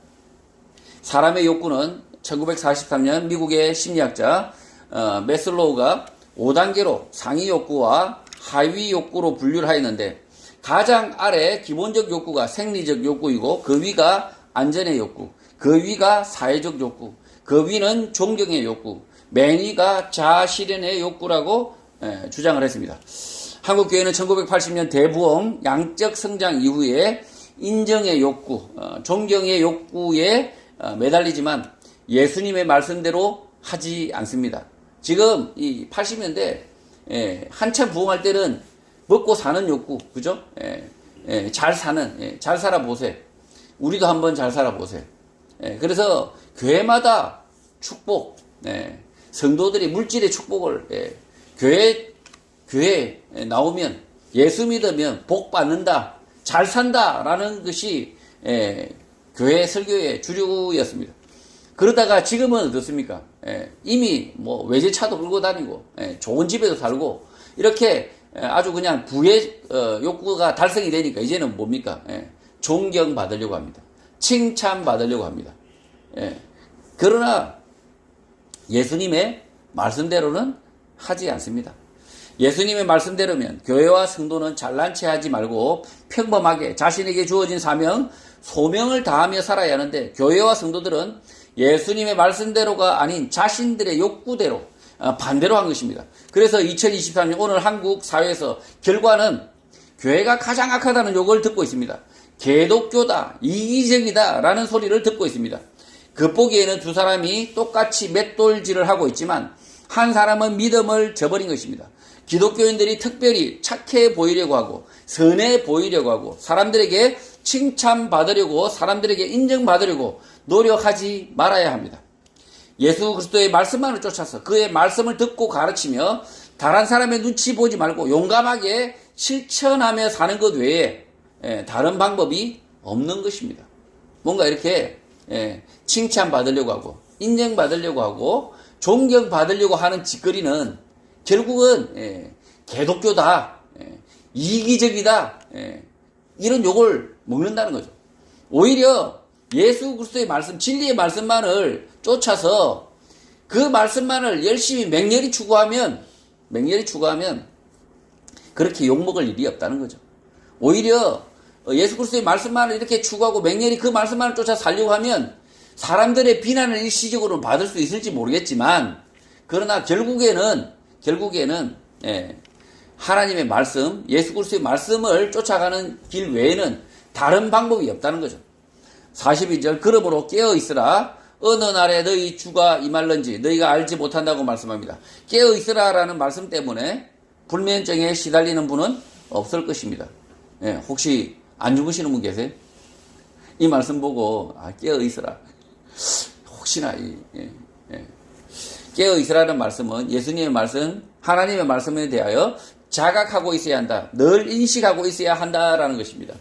사람의 욕구는 1943년 미국의 심리학자 매슬로우가 5단계로 상위 욕구와 하위 욕구로 분류를 하였는데 가장 아래 기본적 욕구가 생리적 욕구이고 그 위가 안전의 욕구, 그 위가 사회적 욕구, 그 위는 존경의 욕구, 맨 위가 자아실현의 욕구라고 주장을 했습니다. 한국교회는 1980년 대부흥 양적 성장 이후에 인정의 욕구, 존경의 욕구에 매달리지만 예수님의 말씀대로 하지 않습니다. 지금 이 80년대 한참 부흥할 때는 먹고 사는 욕구, 그죠? 잘 사는, 잘 살아보세요. 우리도 한번 잘 살아보세요. 그래서 교회마다 축복, 성도들이 물질의 축복을 교회에 나오면 예수 믿으면 복 받는다, 잘 산다 라는 것이 교회 설교의 주류였습니다. 그러다가 지금은 어떻습니까? 이미 뭐 외제차도 끌고 다니고 좋은 집에도 살고 이렇게 아주 그냥 부의 욕구가 달성이 되니까 이제는 뭡니까? 존경받으려고 합니다. 칭찬받으려고 합니다. 그러나 예수님의 말씀대로는 하지 않습니다. 예수님의 말씀대로면 교회와 성도는 잘난 체 하지 말고 평범하게 자신에게 주어진 사명, 소명을 다하며 살아야 하는데, 교회와 성도들은 예수님의 말씀대로가 아닌 자신들의 욕구대로 반대로 한 것입니다. 그래서 2023년 오늘 한국 사회에서 결과는 교회가 가장 악하다는 욕을 듣고 있습니다. 개독교다, 이기적이다 라는 소리를 듣고 있습니다. 겉보기에는 두 사람이 똑같이 맷돌질을 하고 있지만 한 사람은 믿음을 저버린 것입니다. 기독교인들이 특별히 착해 보이려고 하고 선해 보이려고 하고 사람들에게 칭찬받으려고, 사람들에게 인정받으려고 노력하지 말아야 합니다. 예수 그리스도의 말씀만을 쫓아서 그의 말씀을 듣고 가르치며 다른 사람의 눈치 보지 말고 용감하게 실천하며 사는 것 외에 다른 방법이 없는 것입니다. 뭔가 이렇게 칭찬받으려고 하고 인정받으려고 하고 존경받으려고 하는 짓거리는 결국은 개독교다, 이기적이다, 이런 욕을 먹는다는 거죠. 오히려 예수 그리스도의 말씀, 진리의 말씀만을 쫓아서 그 말씀만을 열심히 맹렬히 추구하면 그렇게 욕먹을 일이 없다는 거죠. 오히려 예수 그리스도의 말씀만을 이렇게 추구하고 맹렬히 그 말씀만을 쫓아 살려고 하면 사람들의 비난을 일시적으로 받을 수 있을지 모르겠지만, 그러나 결국에는 하나님의 말씀, 예수 그리스도의 말씀을 쫓아가는 길 외에는 다른 방법이 없다는 거죠. 42절, 그러므로 깨어있으라. 어느 날에 너희 주가 임할런지 너희가 알지 못한다고 말씀합니다. 깨어있으라라는 말씀 때문에 불면증에 시달리는 분은 없을 것입니다. 혹시 안 주무시는 분 계세요? 이 말씀 보고 깨어있으라. 혹시나 깨어있으라는 말씀은 예수님의 말씀, 하나님의 말씀에 대하여 자각하고 있어야 한다. 늘 인식하고 있어야 한다라는 것입니다.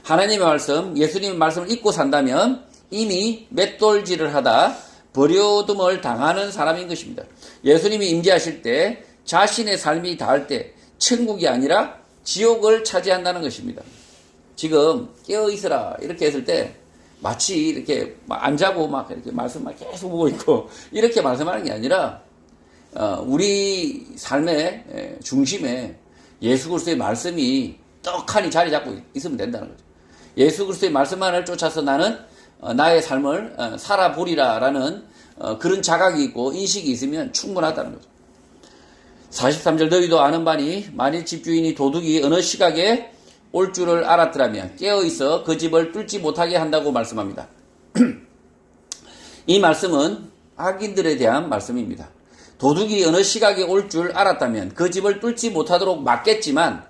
하나님의 말씀, 예수님의 말씀을 잊고 산다면 이미 맷돌질을 하다 버려둠을 당하는 사람인 것입니다. 예수님이 임재하실 때 자신의 삶이 닿을 때 천국이 아니라 지옥을 차지한다는 것입니다. 지금 깨어있으라 이렇게 했을 때 마치 이렇게 안 자고 막 이렇게 말씀만 계속 보고 있고 이렇게 말씀하는 게 아니라 우리 삶의 중심에 예수 그리스도의 말씀이 떡하니 자리 잡고 있으면 된다는 거죠. 예수 그리스도의 말씀만을 쫓아서 나는 나의 삶을 살아보리라라는 그런 자각이 있고 인식이 있으면 충분하다는 거죠. 43절, 너희도 아는 바니 만일 집주인이 도둑이 어느 시각에 올 줄을 알았더라면 깨어있어 그 집을 뚫지 못하게 한다고 말씀합니다. 이 말씀은 악인들에 대한 말씀입니다. 도둑이 어느 시각에 올 줄 알았다면 그 집을 뚫지 못하도록 막겠지만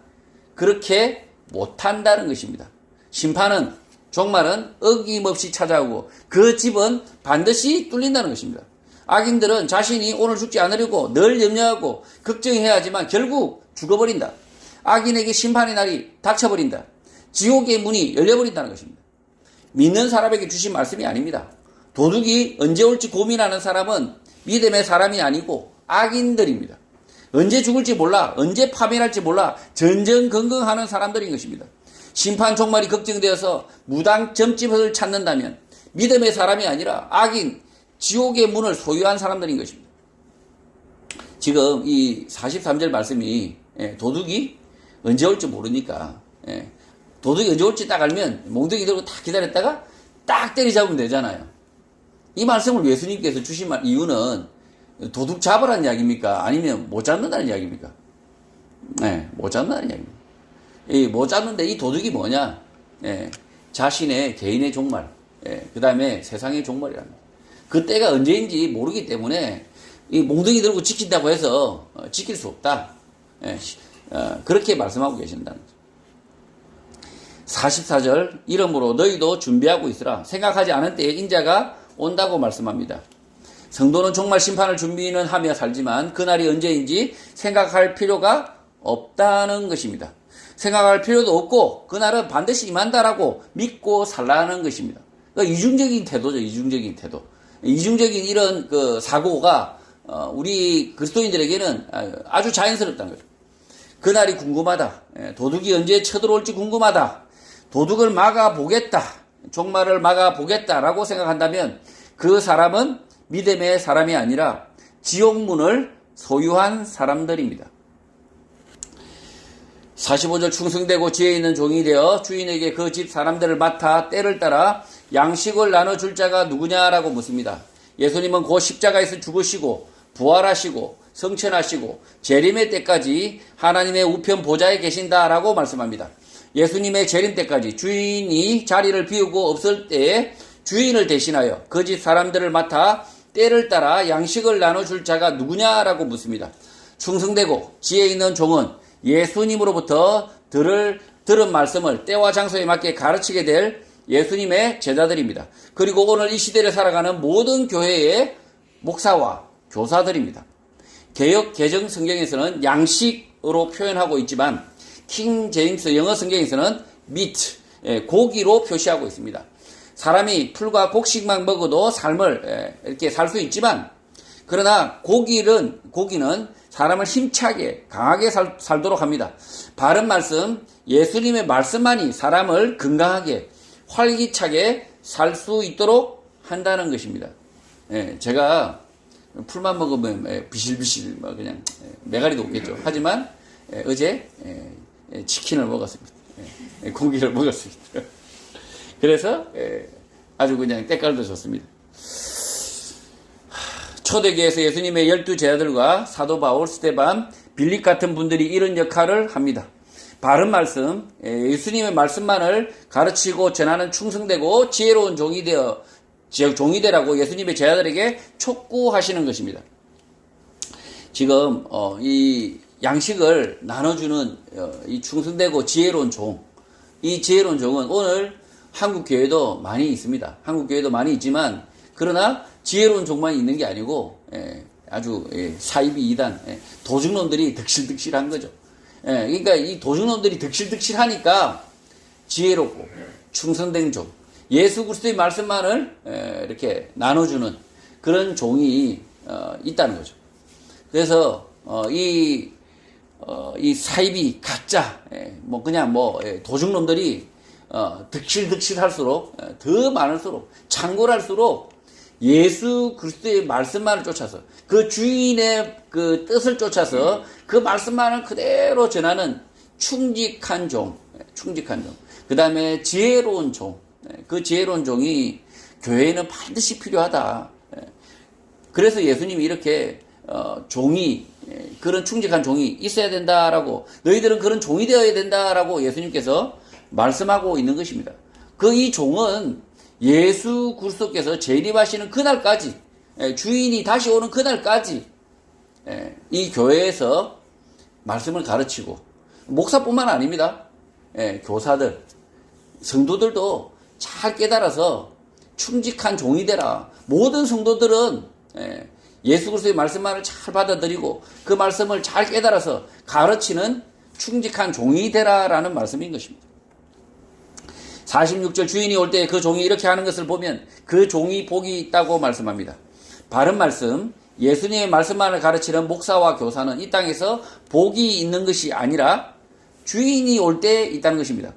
그렇게 못한다는 것입니다. 심판은, 종말은 어김없이 찾아오고 그 집은 반드시 뚫린다는 것입니다. 악인들은 자신이 오늘 죽지 않으려고 늘 염려하고 걱정해야 하지만 결국 죽어버린다. 악인에게 심판의 날이 닥쳐버린다. 지옥의 문이 열려버린다는 것입니다. 믿는 사람에게 주신 말씀이 아닙니다. 도둑이 언제 올지 고민하는 사람은 믿음의 사람이 아니고 악인들입니다. 언제 죽을지 몰라, 언제 파멸할지 몰라 전전긍긍하는 사람들인 것입니다. 심판 종말이 걱정되어서 무당 점집을 찾는다면 믿음의 사람이 아니라 악인, 지옥의 문을 소유한 사람들인 것입니다. 지금 이 43절 말씀이 도둑이 언제 올지 모르니까 도둑이 언제 올지 딱 알면 몽둥이 들고 딱 기다렸다가 딱 때리잡으면 되잖아요. 이 말씀을 예수님께서 주신 이유는 도둑 잡으라는 이야기입니까? 아니면 못 잡는다는 이야기입니까? 못 잡는다는 이야기입니다. 못 잡는데 이 도둑이 뭐냐? 자신의 개인의 종말, 그 다음에 세상의 종말이랍니다. 그때가 언제인지 모르기 때문에 이 몽둥이 들고 지킨다고 해서 지킬 수 없다. 그렇게 말씀하고 계신다는 거죠. 44절, 이러므로 너희도 준비하고 있으라. 생각하지 않은 때에 인자가 온다고 말씀합니다. 성도는 정말 심판을 준비는 하며 살지만 그날이 언제인지 생각할 필요가 없다는 것입니다. 생각할 필요도 없고 그날은 반드시 임한다라고 믿고 살라는 것입니다. 그러니까 이중적인 태도죠. 이중적인 태도. 이중적인 이런 그 사고가 우리 그리스도인들에게는 아주 자연스럽다는 거죠. 그날이 궁금하다. 도둑이 언제 쳐들어올지 궁금하다. 도둑을 막아보겠다. 종말을 막아보겠다라고 생각한다면 그 사람은 믿음의 사람이 아니라 지옥문을 소유한 사람들입니다. 45절 충성되고 지혜 있는 종이 되어 주인에게 그 집 사람들을 맡아 때를 따라 양식을 나눠줄 자가 누구냐라고 묻습니다. 예수님은 곧 십자가에서 죽으시고 부활하시고 성천하시고 재림의 때까지 하나님의 우편 보좌에 계신다라고 말씀합니다. 예수님의 재림 때까지 주인이 자리를 비우고 없을 때에 주인을 대신하여 그 집 사람들을 맡아 때를 따라 양식을 나눠줄 자가 누구냐라고 묻습니다. 충성되고 지혜 있는 종은 예수님으로부터 들은 말씀을 때와 장소에 맞게 가르치게 될 예수님의 제자들입니다. 그리고 오늘 이 시대를 살아가는 모든 교회의 목사와 교사들입니다. 개역 개정 성경에서는 양식으로 표현하고 있지만 킹 제임스 영어 성경에서는 meat, 고기로 표시하고 있습니다. 사람이 풀과 곡식만 먹어도 삶을 이렇게 살 수 있지만 그러나 고기는 사람을 힘차게 강하게 살도록 합니다. 바른 말씀, 예수님의 말씀만이 사람을 건강하게 활기차게 살 수 있도록 한다는 것입니다. 제가 풀만 먹으면 비실비실 그냥 매가리도 없겠죠. 하지만 어제 치킨을 먹었습니다. 고기를 먹었습니다. 그래서 아주 그냥 때깔도 좋습니다. 초대교회에서 예수님의 12 제자들과 사도 바울, 스데반, 빌립 같은 분들이 이런 역할을 합니다. 바른 말씀, 예수님의 말씀만을 가르치고 전하는 충성되고 지혜로운 종이 되라고 예수님의 제자들에게 촉구하시는 것입니다. 지금 이 양식을 나눠주는 이 충성되고 지혜로운 종, 이 지혜로운 종은 오늘 한국 교회도 많이 있습니다. 한국 교회도 많이 있지만 그러나 지혜로운 종만 있는 게 아니고 아주 사이비 이단 도둑놈들이 득실득실한 거죠. 그러니까 이 도둑놈들이 득실득실하니까 지혜롭고 충성된 종, 예수 그리스도의 말씀만을 이렇게 나눠주는 그런 종이 있다는 거죠. 그래서 이 사이비 가짜 도둑놈들이 득실득실할수록 더 많을수록 창궐할수록 예수 그리스도의 말씀만을 쫓아서 그 주인의 그 뜻을 쫓아서 그 말씀만을 그대로 전하는 충직한 종. 그 다음에 지혜로운 종. 그 지혜로운 종이 교회에는 반드시 필요하다. 그래서 예수님이 이렇게 그런 충직한 종이 있어야 된다라고, 너희들은 그런 종이 되어야 된다라고 예수님께서 말씀하고 있는 것입니다. 이 종은 예수 그리스도께서 재림하시는 그날까지, 주인이 다시 오는 그날까지 이 교회에서 말씀을 가르치고, 목사뿐만 아닙니다. 교사들, 성도들도 잘 깨달아서 충직한 종이 되라. 모든 성도들은 예수 그리스도의 말씀만을 잘 받아들이고 그 말씀을 잘 깨달아서 가르치는 충직한 종이 되라라는 말씀인 것입니다. 46절 주인이 올 때 그 종이 이렇게 하는 것을 보면 그 종이 복이 있다고 말씀합니다. 바른 말씀, 예수님의 말씀만을 가르치는 목사와 교사는 이 땅에서 복이 있는 것이 아니라 주인이 올 때 있다는 것입니다.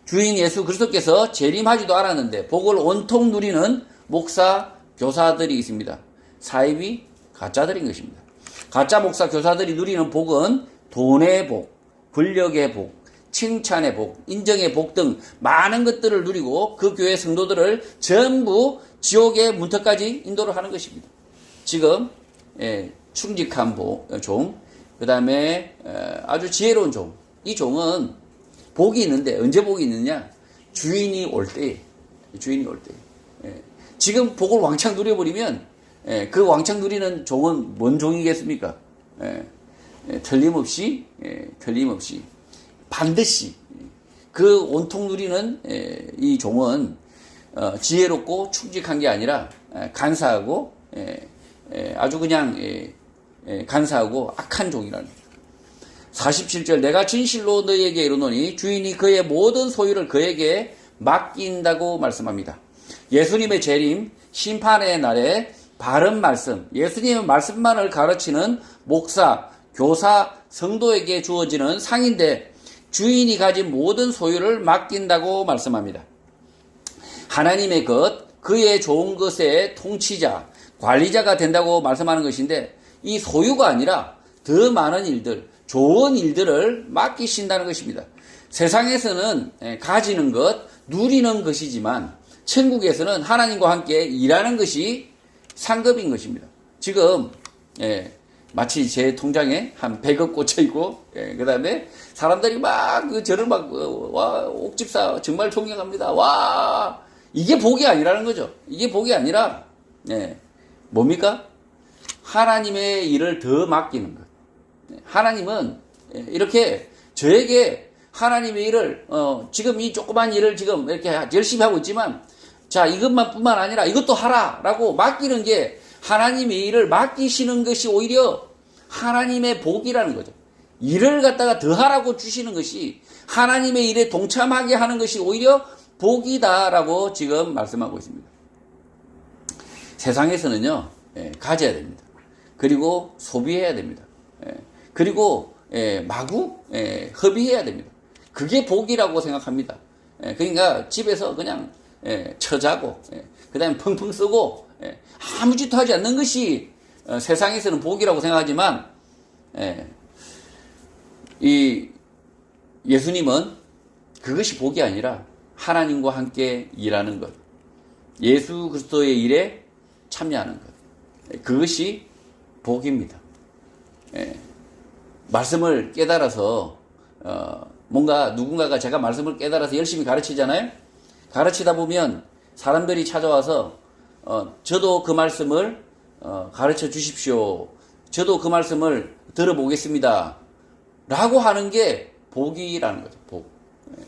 주인 예수 그리스도께서 재림하지도 않았는데 복을 온통 누리는 목사, 교사들이 있습니다. 사이비 가짜들인 것입니다. 가짜 목사, 교사들이 누리는 복은 돈의 복, 권력의 복, 칭찬의 복, 인정의 복 등 많은 것들을 누리고 그 교회 성도들을 전부 지옥의 문턱까지 인도를 하는 것입니다. 지금 충직한 종, 그 다음에 아주 지혜로운 종, 이 종은 복이 있는데 언제 복이 있느냐? 주인이 올 때. 지금 복을 왕창 누려버리면 그 왕창 누리는 종은 뭔 종이겠습니까? 틀림없이 반드시 그 온통 누리는 이 종은 지혜롭고 충직한 게 아니라 간사하고 아주 그냥 간사하고 악한 종이라는 거죠. 47절 내가 진실로 너희에게 이르노니 주인이 그의 모든 소유를 그에게 맡긴다고 말씀합니다. 예수님의 재림, 심판의 날에 바른 말씀, 예수님의 말씀만을 가르치는 목사, 교사, 성도에게 주어지는 상인데 주인이 가진 모든 소유를 맡긴다고 말씀합니다. 하나님의 것, 그의 좋은 것의 통치자, 관리자가 된다고 말씀하는 것인데 이 소유가 아니라 더 많은 일들, 좋은 일들을 맡기신다는 것입니다. 세상에서는 가지는 것, 누리는 것이지만 천국에서는 하나님과 함께 일하는 것이 상급인 것입니다. 지금 마치 제 통장에 한 100억 꽂혀 있고 그 다음에 사람들이 막 저를 막 와 옥집사 정말 존경합니다. 와 이게 복이 아니라는 거죠. 이게 복이 아니라 뭡니까? 하나님의 일을 더 맡기는 것. 하나님은 이렇게 저에게 하나님의 일을 지금 이 조그만 일을 지금 이렇게 열심히 하고 있지만 자 이것만 뿐만 아니라 이것도 하라라고 맡기는 게 하나님의 일을 맡기시는 것이 오히려 하나님의 복이라는 거죠. 일을 갖다가 더 하라고 주시는 것이 하나님의 일에 동참하게 하는 것이 오히려 복이다라고 지금 말씀하고 있습니다. 세상에서는요 가져야 됩니다. 그리고 소비해야 됩니다. 그리고 마구 허비해야 됩니다. 그게 복이라고 생각합니다. 그러니까 집에서 그냥 처자고 그 다음에 펑펑 쓰고 아무 짓도 하지 않는 것이 세상에서는 복이라고 생각하지만 이 예수님은 그것이 복이 아니라 하나님과 함께 일하는 것, 예수 그리스도의 일에 참여하는 것, 그것이 복입니다. 말씀을 깨달아서 뭔가 누군가가 제가 말씀을 깨달아서 열심히 가르치잖아요. 가르치다 보면 사람들이 찾아와서 저도 그 말씀을 가르쳐 주십시오. 저도 그 말씀을 들어보겠습니다. 라고 하는 게 복이라는 거죠. 복.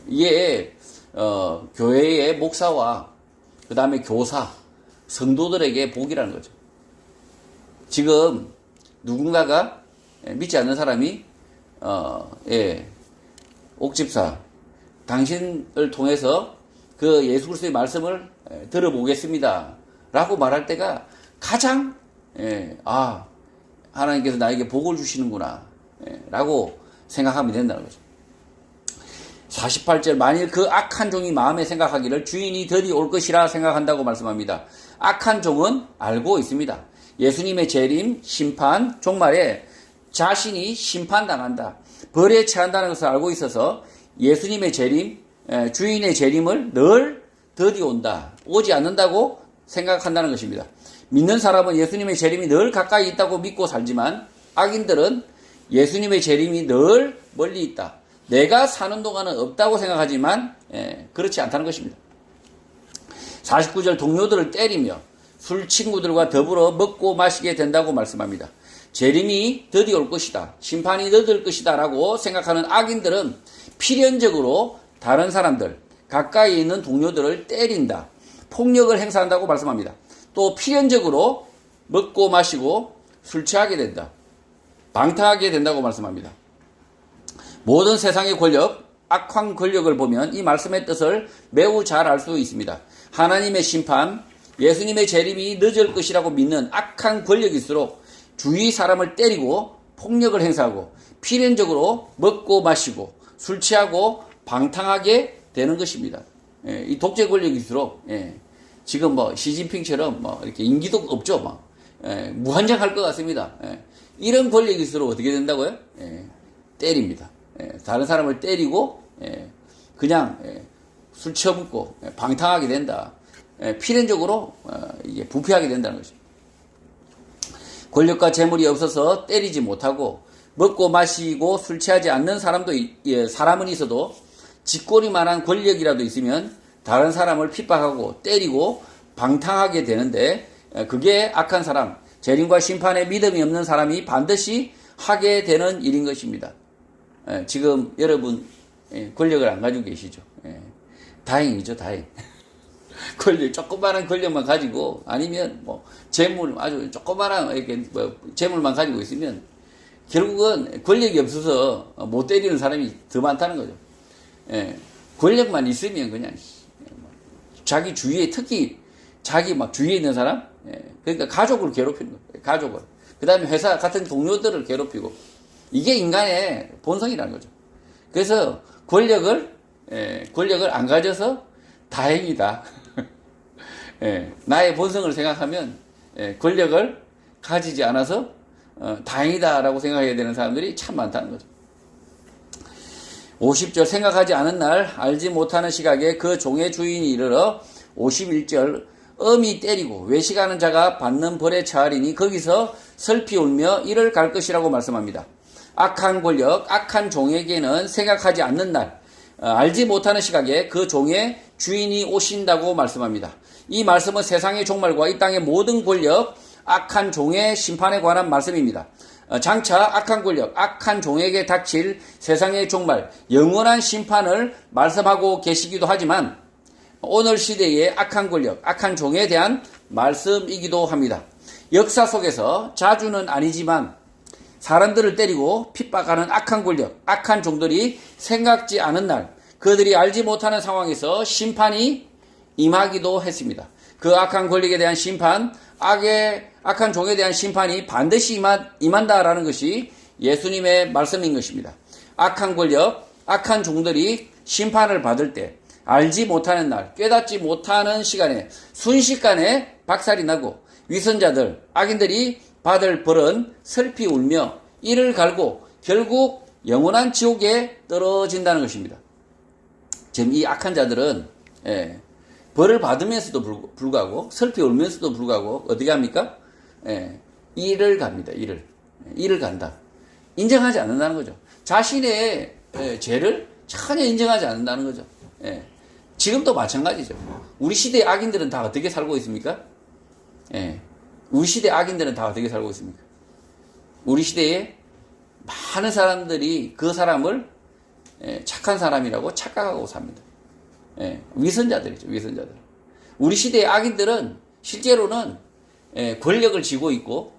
이게 교회의 목사와 그 다음에 교사, 성도들에게 복이라는 거죠. 지금 누군가가 믿지 않는 사람이 옥집사 당신을 통해서 그 예수 그리스도의 말씀을 들어보겠습니다 라고 말할 때가 가장 하나님께서 나에게 복을 주시는구나 라고 생각하면 된다는 거죠. 48절 만일 그 악한 종이 마음에 생각하기를 주인이 드디 올 것이라 생각한다고 말씀합니다. 악한 종은 알고 있습니다. 예수님의 재림, 심판, 종말에 자신이 심판당한다. 벌에 처한다는 것을 알고 있어서 예수님의 재림, 주인의 재림을 늘 드디 온다. 오지 않는다고 생각한다는 것입니다. 믿는 사람은 예수님의 재림이 늘 가까이 있다고 믿고 살지만 악인들은 예수님의 재림이 늘 멀리 있다. 내가 사는 동안은 없다고 생각하지만 그렇지 않다는 것입니다. 49절 동료들을 때리며 술 친구들과 더불어 먹고 마시게 된다고 말씀합니다. 재림이 드디어 올 것이다. 심판이 늦을 것이다 라고 생각하는 악인들은 필연적으로 다른 사람들, 가까이 있는 동료들을 때린다. 폭력을 행사한다고 말씀합니다. 또 필연적으로 먹고 마시고 술 취하게 된다. 방탕하게 된다고 말씀합니다. 모든 세상의 권력, 악한 권력을 보면 이 말씀의 뜻을 매우 잘 알 수 있습니다. 하나님의 심판, 예수님의 재림이 늦을 것이라고 믿는 악한 권력일수록 주위 사람을 때리고 폭력을 행사하고 필연적으로 먹고 마시고 술 취하고 방탕하게 되는 것입니다. 이 독재 권력일수록 지금 시진핑처럼 이렇게 인기도 없죠. 무한정할 것 같습니다. 이런 권력일수록 어떻게 된다고요? 때립니다. 다른 사람을 때리고 그냥 술 처먹고 방탕하게 된다. 필연적으로 이게 부패하게 된다는 것입니다. 권력과 재물이 없어서 때리지 못하고 먹고 마시고 술 취하지 않는 사람은 있어도 쥐꼬리만한 권력이라도 있으면 다른 사람을 핍박하고 때리고 방탕하게 되는데 그게 악한 사람, 재림과 심판에 믿음이 없는 사람이 반드시 하게 되는 일인 것입니다. 지금 여러분 권력을 안 가지고 계시죠? 다행이죠, 다행. 조그마한 권력만 가지고 아니면 재물 아주 조그마한 이렇게 재물만 가지고 있으면 결국은 권력이 없어서 못 때리는 사람이 더 많다는 거죠. 권력만 있으면 그냥 자기 주위에 특히 자기 주위에 있는 사람, 그러니까 가족을 괴롭히는 거예요. 가족을. 그 다음에 회사 같은 동료들을 괴롭히고 이게 인간의 본성이라는 거죠. 그래서 권력을 안 가져서 다행이다. 나의 본성을 생각하면 권력을 가지지 않아서 다행이다라고 생각해야 되는 사람들이 참 많다는 거죠. 50절 생각하지 않은 날 알지 못하는 시각에 그 종의 주인이 이르러 51절 엄히 때리고 외식하는 자가 받는 벌에 처하리니 거기서 슬피 울며 이를 갈 것이라고 말씀합니다. 악한 권력, 악한 종에게는 생각하지 않는 날, 알지 못하는 시각에 그 종의 주인이 오신다고 말씀합니다. 이 말씀은 세상의 종말과 이 땅의 모든 권력, 악한 종의 심판에 관한 말씀입니다. 장차 악한 권력, 악한 종에게 닥칠 세상의 종말, 영원한 심판을 말씀하고 계시기도 하지만 오늘 시대의 악한 권력, 악한 종에 대한 말씀이기도 합니다. 역사 속에서 자주는 아니지만 사람들을 때리고 핍박하는 악한 권력, 악한 종들이 생각지 않은 날, 그들이 알지 못하는 상황에서 심판이 임하기도 했습니다. 그 악한 권력에 대한 심판, 악한 종에 대한 심판이 반드시 임한다라는 것이 예수님의 말씀인 것입니다. 악한 권력, 악한 종들이 심판을 받을 때 알지 못하는 날, 깨닫지 못하는 시간에 순식간에 박살이 나고 위선자들, 악인들이 받을 벌은 슬피 울며 이를 갈고 결국 영원한 지옥에 떨어진다는 것입니다. 지금 이 악한 자들은 벌을 받으면서도 불구하고 슬피 울면서도 불구하고 어떻게 합니까? 이를 갑니다. 이를 간다. 인정하지 않는다는 거죠. 자신의 죄를 전혀 인정하지 않는다는 거죠. 지금도 마찬가지죠. 우리 시대의 악인들은 다 어떻게 살고 있습니까? 우리 시대 악인들은 다 어떻게 살고 있습니까? 우리 시대에 많은 사람들이 그 사람을 착한 사람이라고 착각하고 삽니다. 위선자들이죠, 위선자들. 우리 시대의 악인들은 실제로는 권력을 쥐고 있고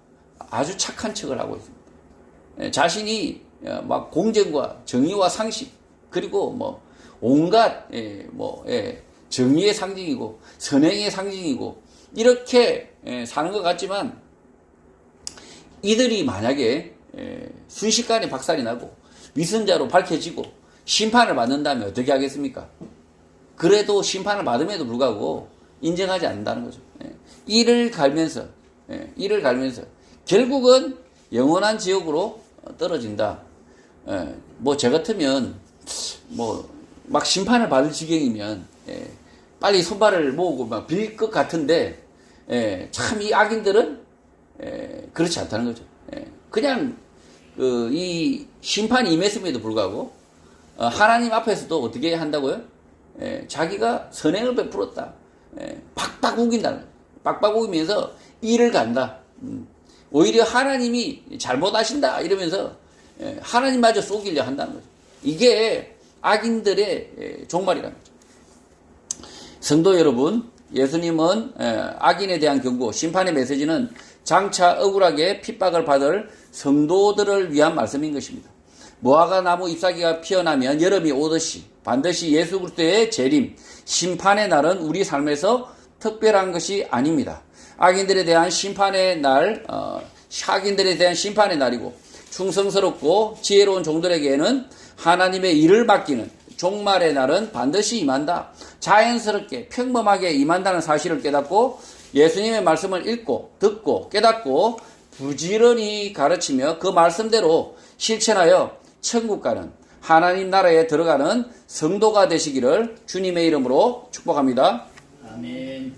아주 착한 척을 하고 있습니다. 자신이 막 공정과 정의와 상식 그리고 뭐 온갖 정의의 상징이고 선행의 상징이고 이렇게 사는 것 같지만 이들이 만약에 순식간에 박살이 나고 위선자로 밝혀지고 심판을 받는다면 어떻게 하겠습니까? 그래도 심판을 받음에도 불구하고 인정하지 않는다는 거죠. 이를 갈면서 결국은 영원한 지옥으로 떨어진다. 뭐 저 같으면 막 심판을 받을 지경이면 빨리 손발을 모으고 막 빌 것 같은데 참 이 악인들은 그렇지 않다는 거죠. 그냥 이 심판이 임했음에도 불구하고 하나님 앞에서도 어떻게 한다고요? 자기가 선행을 베풀었다. 박박 우긴다는 거예요. 박박 우기면서 이를 간다. 오히려 하나님이 잘못하신다 이러면서 하나님마저 속이려 한다는 거죠. 이게 악인들의 종말이라는 거죠. 성도 여러분, 예수님은 악인에 대한 경고, 심판의 메시지는 장차 억울하게 핍박을 받을 성도들을 위한 말씀인 것입니다. 무화과 나무 잎사귀가 피어나면 여름이 오듯이 반드시 예수 그리스도의 재림, 심판의 날은 우리 삶에서 특별한 것이 아닙니다. 악인들에 대한 심판의 날이고 충성스럽고 지혜로운 종들에게는 하나님의 일을 맡기는 종말의 날은 반드시 임한다. 자연스럽게 평범하게 임한다는 사실을 깨닫고 예수님의 말씀을 읽고 듣고 깨닫고 부지런히 가르치며 그 말씀대로 실천하여 천국 가는 하나님 나라에 들어가는 성도가 되시기를 주님의 이름으로 축복합니다. 아멘.